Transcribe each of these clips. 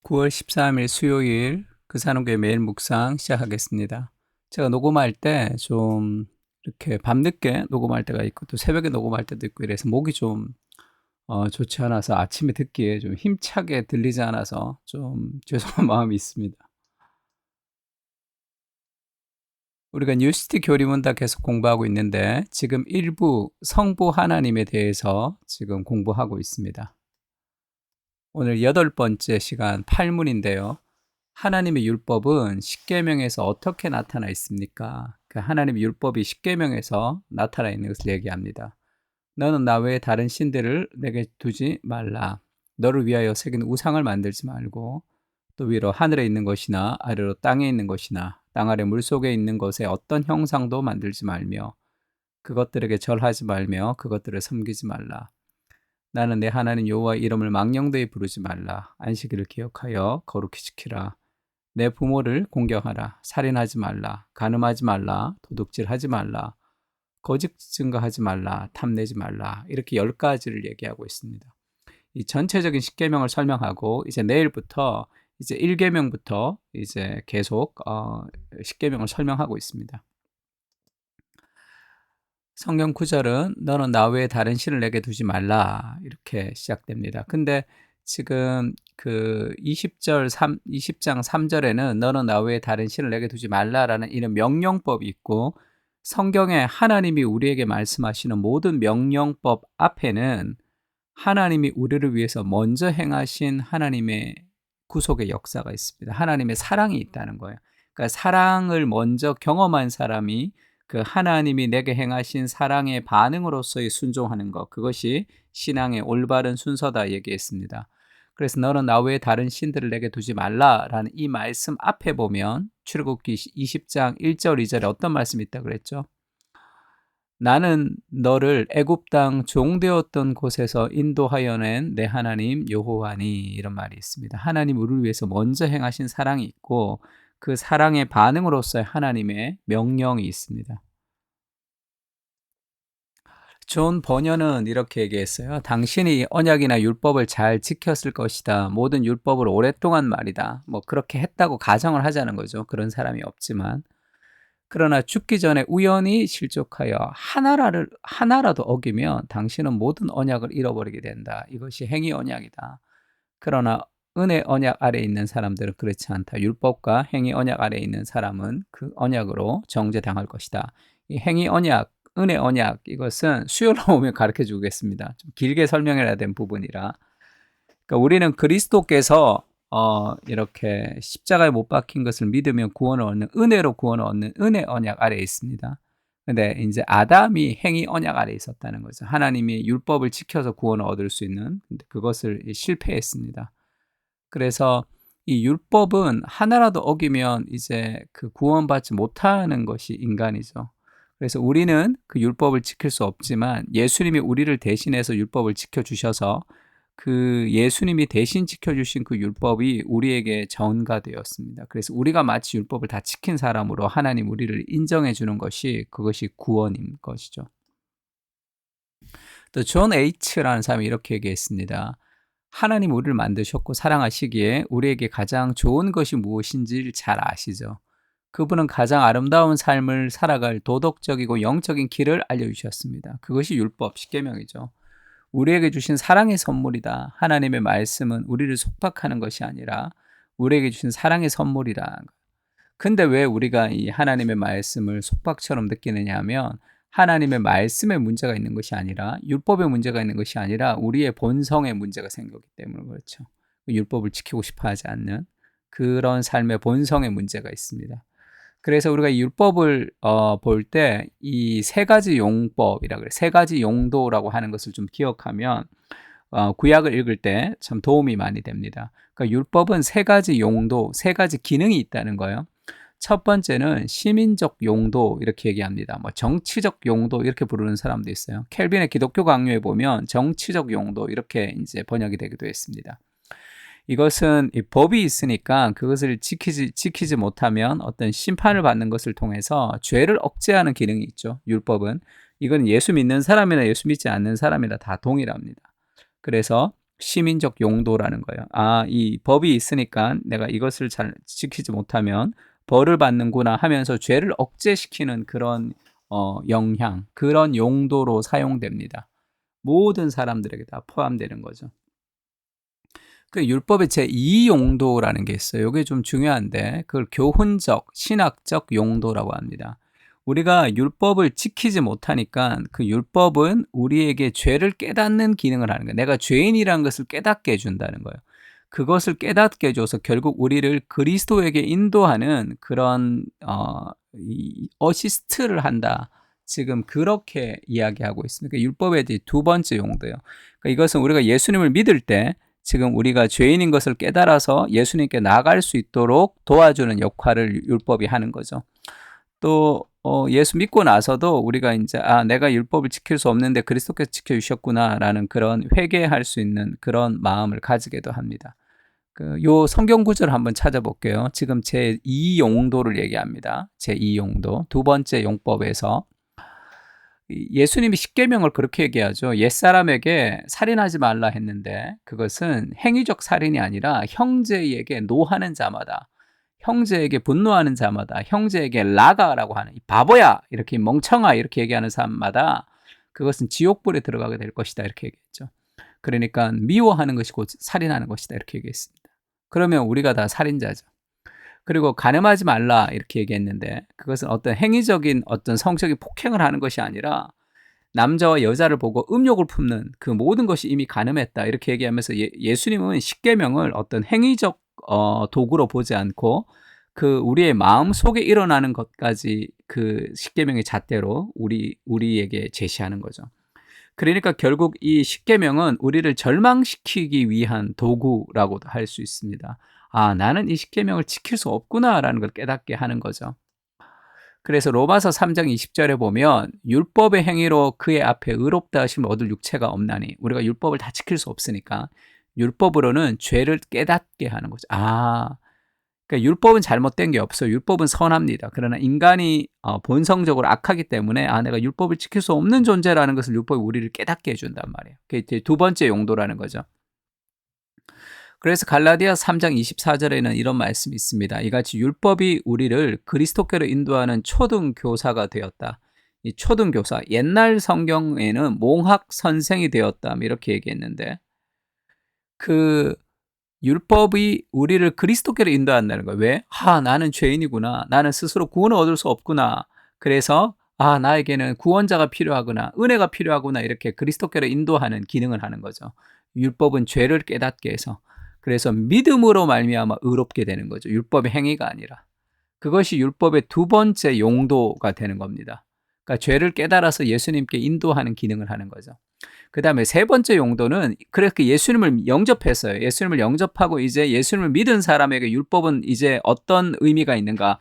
9월 13일 수요일 그산옥의 매일 묵상 시작하겠습니다. 제가 녹음할 때 좀 이렇게 밤늦게 녹음할 때가 있고 또 새벽에 녹음할 때도 있고 이래서 목이 좀 좋지 않아서 아침에 듣기에 좀 힘차게 들리지 않아서 좀 죄송한 마음이 있습니다. 우리가 뉴시티 교리문답 계속 공부하고 있는데 지금 일부 성부 하나님에 대해서 지금 공부하고 있습니다. 오늘 8번째 시간 8문인데요. 하나님의 율법은 십계명에서 어떻게 나타나 있습니까? 그 하나님의 율법이 십계명에서 나타나 있는 것을 얘기합니다. 너는 나 외에 다른 신들을 내게 두지 말라. 너를 위하여 새긴 우상을 만들지 말고 또 위로 하늘에 있는 것이나 아래로 땅에 있는 것이나 땅 아래 물속에 있는 것에 어떤 형상도 만들지 말며 그것들에게 절하지 말며 그것들을 섬기지 말라. 나는 내 하나님 여호와 이름을 망령되이 부르지 말라. 안식일을 기억하여 거룩히 지키라. 내 부모를 공경하라. 살인하지 말라. 간음하지 말라. 도둑질하지 말라. 거짓 증거하지 말라. 탐내지 말라. 이렇게 10가지를 얘기하고 있습니다. 이 전체적인 십계명을 설명하고 이제 내일부터 이제 1계명부터 이제 계속 십계명을 설명하고 있습니다. 성경 구절은 너는 나 외에 다른 신을 내게 두지 말라 이렇게 시작됩니다. 근데 지금 그 20장 3절에는 너는 나 외에 다른 신을 내게 두지 말라라는 이런 명령법이 있고 성경에 하나님이 우리에게 말씀하시는 모든 명령법 앞에는 하나님이 우리를 위해서 먼저 행하신 하나님의 구속의 역사가 있습니다. 하나님의 사랑이 있다는 거예요. 그러니까 사랑을 먼저 경험한 사람이 그 하나님이 내게 행하신 사랑의 반응으로서의 순종하는 것, 그것이 신앙의 올바른 순서다 얘기했습니다. 그래서 너는 나 외에 다른 신들을 내게 두지 말라라는 이 말씀 앞에 보면 출애굽기 20장 1절 2절에 어떤 말씀이 있다고 그랬죠? 나는 너를 애굽 땅 종되었던 곳에서 인도하여 낸 내 하나님 여호와니 이런 말이 있습니다. 하나님 우리를 위해서 먼저 행하신 사랑이 있고 그 사랑의 반응으로서의 하나님의 명령이 있습니다. 존 버녀는 이렇게 얘기했어요. 당신이 언약이나 율법을 잘 지켰을 것이다. 모든 율법을 오랫동안 말이다. 뭐 그렇게 했다고 가정을 하자는 거죠. 그런 사람이 없지만. 그러나 죽기 전에 우연히 실족하여 하나라도 어기면 당신은 모든 언약을 잃어버리게 된다. 이것이 행위 언약이다. 그러나 은혜 언약 아래에 있는 사람들은 그렇지 않다. 율법과 행위 언약 아래에 있는 사람은 그 언약으로 정죄당할 것이다. 이 행위 언약, 은혜 언약 이것은 수요로 오면 가르쳐 주겠습니다. 좀 길게 설명해야 되는 부분이라. 그러니까 우리는 그리스도께서 이렇게 십자가에 못 박힌 것을 믿으면 구원을 얻는 은혜로 구원을 얻는 은혜 언약 아래에 있습니다. 근데 이제 아담이 행위 언약 아래에 있었다는 거죠. 하나님이 율법을 지켜서 구원을 얻을 수 있는 근데 그것을 실패했습니다. 그래서 이 율법은 하나라도 어기면 이제 그 구원받지 못하는 것이 인간이죠. 그래서 우리는 그 율법을 지킬 수 없지만 예수님이 우리를 대신해서 율법을 지켜주셔서 그 예수님이 대신 지켜주신 그 율법이 우리에게 전가되었습니다. 그래서 우리가 마치 율법을 다 지킨 사람으로 하나님 우리를 인정해 주는 것이 그것이 구원인 것이죠. 또 존 H라는 사람이 이렇게 얘기했습니다. 하나님 우리를 만드셨고 사랑하시기에 우리에게 가장 좋은 것이 무엇인지를 잘 아시죠. 그분은 가장 아름다운 삶을 살아갈 도덕적이고 영적인 길을 알려주셨습니다. 그것이 율법, 십계명이죠. 우리에게 주신 사랑의 선물이다. 하나님의 말씀은 우리를 속박하는 것이 아니라 우리에게 주신 사랑의 선물이다. 근데 왜 우리가 이 하나님의 말씀을 속박처럼 느끼느냐 하면 하나님의 말씀에 문제가 있는 것이 아니라 율법에 문제가 있는 것이 아니라 우리의 본성에 문제가 생겼기 때문에 그렇죠. 율법을 지키고 싶어 하지 않는 그런 삶의 본성에 문제가 있습니다. 그래서 우리가 이 율법을 볼 때 이 세 가지 용법이라 그래. 세 가지 용도라고 하는 것을 좀 기억하면 구약을 읽을 때 참 도움이 많이 됩니다. 그러니까 율법은 세 가지 용도, 세 가지 기능이 있다는 거예요. 첫 번째는 시민적 용도 이렇게 얘기합니다. 뭐 정치적 용도 이렇게 부르는 사람도 있어요. 켈빈의 기독교 강요에 보면 정치적 용도 이렇게 이제 번역이 되기도 했습니다. 이것은 이 법이 있으니까 그것을 지키지 못하면 어떤 심판을 받는 것을 통해서 죄를 억제하는 기능이 있죠. 율법은. 이건 예수 믿는 사람이나 예수 믿지 않는 사람이나 다 동일합니다. 그래서 시민적 용도라는 거예요. 아, 이 법이 있으니까 내가 이것을 잘 지키지 못하면 벌을 받는구나 하면서 죄를 억제시키는 그런 영향, 그런 용도로 사용됩니다. 모든 사람들에게 다 포함되는 거죠. 그 율법의 제2 용도라는 게 있어요. 이게 좀 중요한데 그걸 교훈적, 신학적 용도라고 합니다. 우리가 율법을 지키지 못하니까 그 율법은 우리에게 죄를 깨닫는 기능을 하는 거예요. 내가 죄인이라는 것을 깨닫게 해준다는 거예요. 그것을 깨닫게 해줘서 결국 우리를 그리스도에게 인도하는 그런 어시스트를 한다. 지금 그렇게 이야기하고 있습니다. 그러니까 율법의 두 번째 용도예요. 그러니까 이것은 우리가 예수님을 믿을 때 지금 우리가 죄인인 것을 깨달아서 예수님께 나아갈 수 있도록 도와주는 역할을 율법이 하는 거죠. 또 예수 믿고 나서도 우리가 이제 내가 율법을 지킬 수 없는데 그리스도께서 지켜주셨구나라는 그런 회개할 수 있는 그런 마음을 가지게도 합니다. 요 성경 구절을 한번 찾아볼게요. 지금 제2 용도를 얘기합니다. 제2 용도. 두 번째 용법에서 예수님이 십계명을 그렇게 얘기하죠. 옛사람에게 살인하지 말라 했는데 그것은 행위적 살인이 아니라 형제에게 노하는 자마다, 형제에게 분노하는 자마다, 형제에게 라가라고 하는 이 바보야 이렇게 멍청아 이렇게 얘기하는 사람마다 그것은 지옥불에 들어가게 될 것이다 이렇게 얘기했죠. 그러니까 미워하는 것이 곧 살인하는 것이다 이렇게 얘기했습니다. 그러면 우리가 다 살인자죠. 그리고 간음하지 말라 이렇게 얘기했는데 그것은 어떤 행위적인 어떤 성적인 폭행을 하는 것이 아니라 남자와 여자를 보고 음욕을 품는 그 모든 것이 이미 간음했다 이렇게 얘기하면서 예수님은 십계명을 어떤 행위적 도구로 보지 않고 그 우리의 마음 속에 일어나는 것까지 그 십계명의 잣대로 우리에게 제시하는 거죠. 그러니까 결국 이 십계명은 우리를 절망시키기 위한 도구라고도 할 수 있습니다. 나는 이 십계명을 지킬 수 없구나라는 걸 깨닫게 하는 거죠. 그래서 로마서 3장 20절에 보면 율법의 행위로 그의 앞에 의롭다 하심을 얻을 육체가 없나니 우리가 율법을 다 지킬 수 없으니까 율법으로는 죄를 깨닫게 하는 거죠. 그러니까 율법은 잘못된 게 없어요. 율법은 선합니다. 그러나 인간이 본성적으로 악하기 때문에 내가 율법을 지킬 수 없는 존재라는 것을 율법이 우리를 깨닫게 해준단 말이에요. 그게 두 번째 용도라는 거죠. 그래서 갈라디아 3장 24절에는 이런 말씀이 있습니다. 이같이 율법이 우리를 그리스도께로 인도하는 초등교사가 되었다. 이 초등교사, 옛날 성경에는 몽학 선생이 되었다 이렇게 얘기했는데 그 율법이 우리를 그리스도께로 인도한다는 거예요. 왜? 나는 죄인이구나. 나는 스스로 구원을 얻을 수 없구나. 그래서 나에게는 구원자가 필요하구나. 은혜가 필요하구나. 이렇게 그리스도께로 인도하는 기능을 하는 거죠. 율법은 죄를 깨닫게 해서. 그래서 믿음으로 말미암아 의롭게 되는 거죠. 율법의 행위가 아니라. 그것이 율법의 두 번째 용도가 되는 겁니다. 그러니까 죄를 깨달아서 예수님께 인도하는 기능을 하는 거죠. 그 다음에 세 번째 용도는 그렇게 예수님을 영접했어요. 예수님을 영접하고 이제 예수님을 믿은 사람에게 율법은 이제 어떤 의미가 있는가?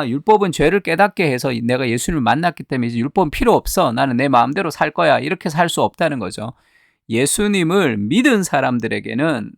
율법은 죄를 깨닫게 해서 내가 예수님을 만났기 때문에 이제 율법은 필요 없어. 나는 내 마음대로 살 거야. 이렇게 살 수 없다는 거죠. 예수님을 믿은 사람들에게는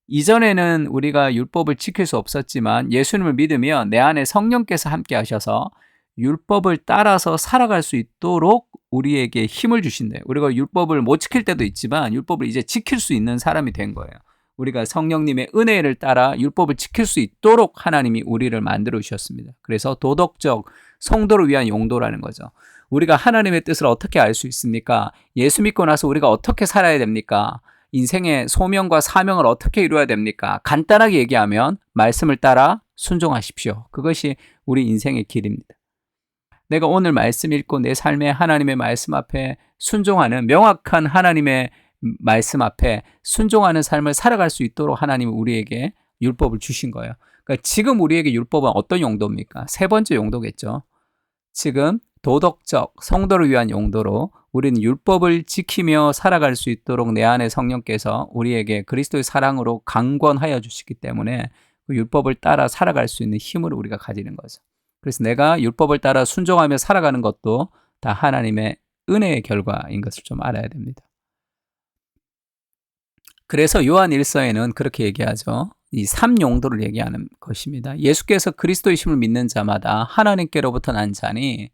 이전에는 우리가 율법을 지킬 수 없었지만 예수님을 믿으면 내 안에 성령께서 함께 하셔서 율법을 따라서 살아갈 수 있도록 우리에게 힘을 주신대요. 우리가 율법을 못 지킬 때도 있지만 율법을 이제 지킬 수 있는 사람이 된 거예요. 우리가 성령님의 은혜를 따라 율법을 지킬 수 있도록 하나님이 우리를 만들어 주셨습니다. 그래서 도덕적 성도를 위한 용도라는 거죠. 우리가 하나님의 뜻을 어떻게 알 수 있습니까? 예수 믿고 나서 우리가 어떻게 살아야 됩니까? 인생의 소명과 사명을 어떻게 이루어야 됩니까? 간단하게 얘기하면 말씀을 따라 순종하십시오. 그것이 우리 인생의 길입니다. 내가 오늘 말씀 읽고 내 삶에 하나님의 말씀 앞에 순종하는 명확한 하나님의 말씀 앞에 순종하는 삶을 살아갈 수 있도록 하나님이 우리에게 율법을 주신 거예요. 그러니까 지금 우리에게 율법은 어떤 용도입니까? 세 번째 용도겠죠. 지금 도덕적 성도를 위한 용도로 우리는 율법을 지키며 살아갈 수 있도록 내 안에 성령께서 우리에게 그리스도의 사랑으로 강권하여 주시기 때문에 그 율법을 따라 살아갈 수 있는 힘을 우리가 가지는 거죠. 그래서 내가 율법을 따라 순종하며 살아가는 것도 다 하나님의 은혜의 결과인 것을 좀 알아야 됩니다. 그래서 요한 1서에는 그렇게 얘기하죠. 이 3용도를 얘기하는 것입니다. 예수께서 그리스도이심을 믿는 자마다 하나님께로부터 난 자니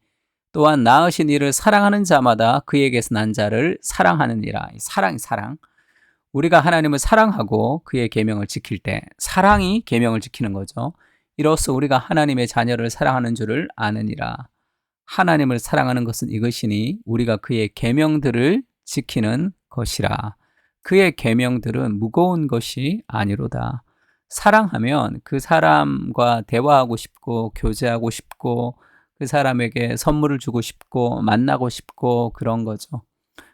또한 낳으신 이를 사랑하는 자마다 그에게서 난 자를 사랑하느니라. 사랑. 우리가 하나님을 사랑하고 그의 계명을 지킬 때 사랑이 계명을 지키는 거죠. 이로써 우리가 하나님의 자녀를 사랑하는 줄을 아느니라. 하나님을 사랑하는 것은 이것이니 우리가 그의 계명들을 지키는 것이라. 그의 계명들은 무거운 것이 아니로다. 사랑하면 그 사람과 대화하고 싶고 교제하고 싶고 그 사람에게 선물을 주고 싶고 만나고 싶고 그런 거죠.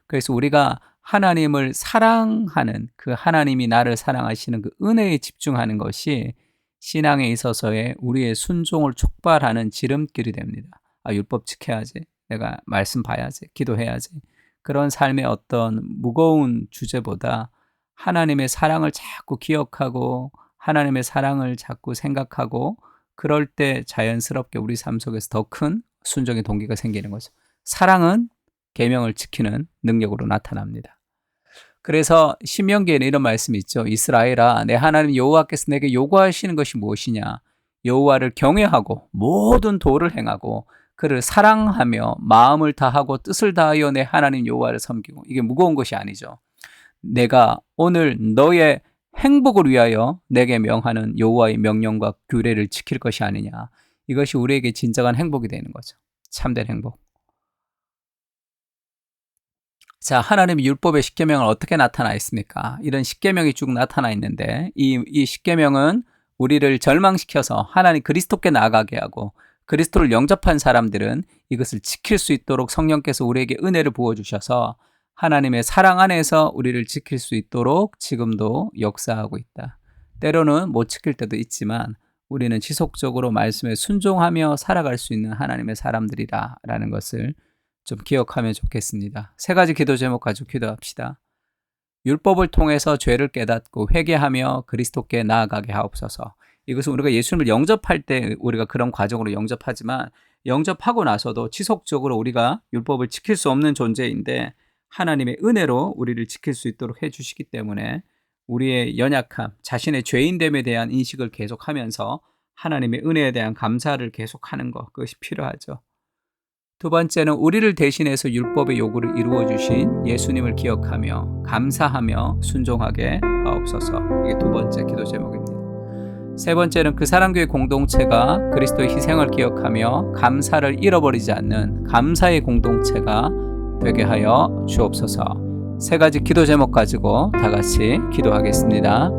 그래서 우리가 하나님을 사랑하는 그 하나님이 나를 사랑하시는 그 은혜에 집중하는 것이 신앙에 있어서의 우리의 순종을 촉발하는 지름길이 됩니다. 율법 지켜야지. 내가 말씀 봐야지. 기도해야지. 그런 삶의 어떤 무거운 주제보다 하나님의 사랑을 자꾸 기억하고 하나님의 사랑을 자꾸 생각하고 그럴 때 자연스럽게 우리 삶 속에서 더 큰 순종의 동기가 생기는 거죠. 사랑은 계명을 지키는 능력으로 나타납니다. 그래서 신명기에는 이런 말씀이 있죠. 이스라엘아, 내 하나님 여호와께서 내게 요구하시는 것이 무엇이냐? 여호와를 경외하고 모든 도를 행하고 그를 사랑하며 마음을 다하고 뜻을 다하여 내 하나님 여호와를 섬기고. 이게 무거운 것이 아니죠. 내가 오늘 너의 행복을 위하여 내게 명하는 여호와의 명령과 규례를 지킬 것이 아니냐. 이것이 우리에게 진정한 행복이 되는 거죠. 참된 행복. 자, 하나님의 율법의 십계명은 어떻게 나타나 있습니까? 이런 십계명이 쭉 나타나 있는데 이 십계명은 우리를 절망시켜서 하나님 그리스도께 나아가게 하고 그리스도를 영접한 사람들은 이것을 지킬 수 있도록 성령께서 우리에게 은혜를 부어주셔서 하나님의 사랑 안에서 우리를 지킬 수 있도록 지금도 역사하고 있다. 때로는 못 지킬 때도 있지만 우리는 지속적으로 말씀에 순종하며 살아갈 수 있는 하나님의 사람들이라는 것을 좀 기억하면 좋겠습니다. 세 가지 기도 제목 가지고 기도합시다. 율법을 통해서 죄를 깨닫고 회개하며 그리스도께 나아가게 하옵소서. 이것은 우리가 예수님을 영접할 때 우리가 그런 과정으로 영접하지만 영접하고 나서도 지속적으로 우리가 율법을 지킬 수 없는 존재인데 하나님의 은혜로 우리를 지킬 수 있도록 해주시기 때문에 우리의 연약함, 자신의 죄인됨에 대한 인식을 계속하면서 하나님의 은혜에 대한 감사를 계속하는 것, 그것이 필요하죠. 두 번째는 우리를 대신해서 율법의 요구를 이루어 주신 예수님을 기억하며 감사하며 순종하게 하옵소서. 이게 두 번째 기도 제목입니다. 세 번째는 그 사랑교회 공동체가 그리스도의 희생을 기억하며 감사를 잃어버리지 않는 감사의 공동체가 되게 하여 주옵소서. 세 가지 기도 제목 가지고 다 같이 기도하겠습니다.